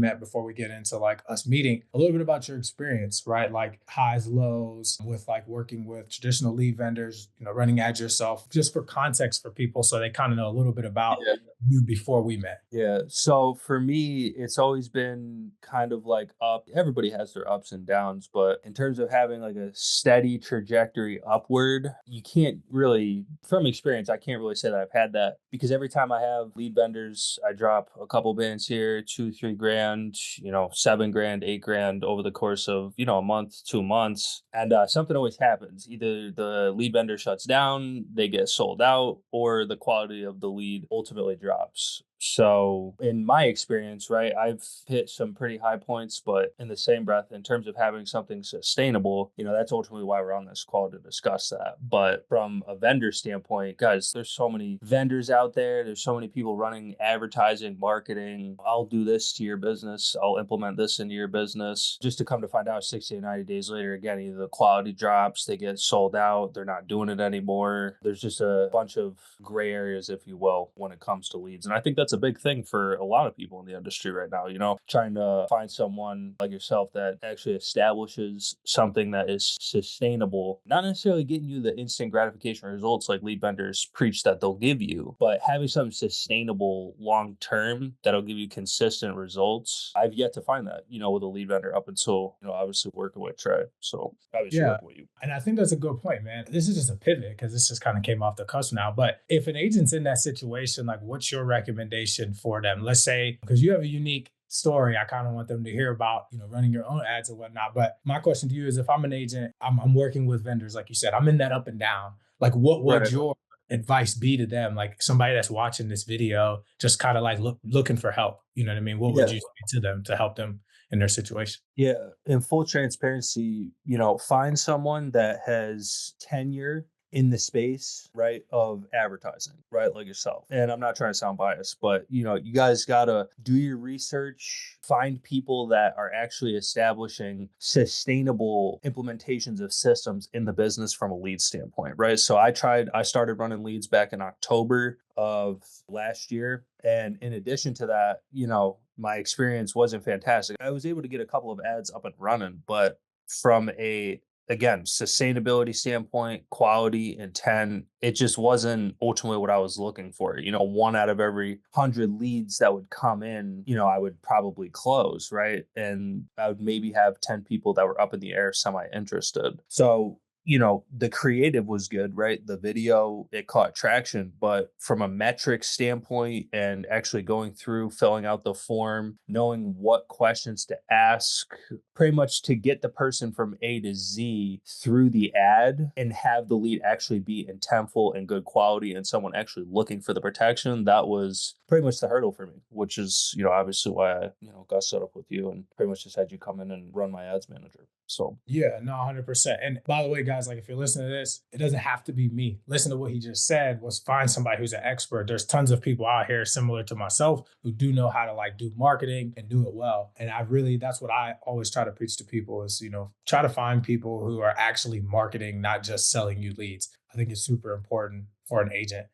met before we get into like us meeting, a little bit about your experience, right? Like highs, lows with like working with traditional lead vendors, running ads yourself, just for context for people so they kind of know a little bit about you before we met. Yeah. So for me, it's always been kind of like up. Everybody has their ups and downs, but in terms of having like a steady trajectory upward, you can't really, from experience, I can't really say that I've had that because every time I have lead vendors, I drop a couple bands here, 2, 3 grand, 7 grand, 8 grand over the course of, a month, 2 months. And something always happens. Either the lead vendor shuts down, they get sold out, or the quality of the lead ultimately drops. So, in my experience, right, I've hit some pretty high points, but in the same breath, in terms of having something sustainable, that's ultimately why we're on this call to discuss that. But from a vendor standpoint, guys, there's so many vendors out there. There's so many people running advertising, marketing. I'll do this to your business. I'll implement this into your business. Just to come to find out 60 to 90 days later, again, either the quality drops, they get sold out, they're not doing it anymore. There's just a bunch of gray areas, if you will, when it comes to leads. And I think that's a big thing for a lot of people in the industry right now, trying to find someone like yourself that actually establishes something that is sustainable, not necessarily getting you the instant gratification results like lead vendors preach that they'll give you, but having something sustainable long term that'll give you consistent results. I've yet to find that, with a lead vendor up until, obviously working with Trey. So obviously Yeah. working with you. And I think that's a good point, man. This is just a pivot because this just kind of came off the cusp now. But if an agent's in that situation, like what's your recommendation for them? Let's say, because you have a unique story, I kind of want them to hear about, running your own ads and whatnot. But my question to you is if I'm an agent, I'm working with vendors, like you said, I'm in that up and down. Like, what would Right. your advice be to them? Like somebody that's watching this video, just kind of like looking for help. You know what I mean? What would Yeah. you say to them to help them in their situation? Yeah, in full transparency, find someone that has tenure in the space, right, of advertising, right, like yourself. And I'm not trying to sound biased, but you guys gotta do your research, find people that are actually establishing sustainable implementations of systems in the business from a lead standpoint, right? So I started running leads back in October of last year. And in addition to that, my experience wasn't fantastic. I was able to get a couple of ads up and running, but from a again, sustainability standpoint, quality, intent, it just wasn't ultimately what I was looking for. One out of every 100 leads that would come in, I would probably close, right? And I would maybe have 10 people that were up in the air semi interested. So the creative was good, right? The video, it caught traction, but from a metric standpoint and actually going through, filling out the form, knowing what questions to ask, pretty much to get the person from A to Z through the ad and have the lead actually be intentful and good quality and someone actually looking for the protection, that was pretty much the hurdle for me, which is, obviously why I, got set up with you and pretty much just had you come in and run my ads manager. So Yeah, no, 100%. And by the way, guys, like if you're listening to this, it doesn't have to be me. Listen to what he just said was find somebody who's an expert. There's tons of people out here similar to myself who do know how to like do marketing and do it well. And that's what I always try to preach to people is, try to find people who are actually marketing, not just selling you leads. I think it's super important for an agent.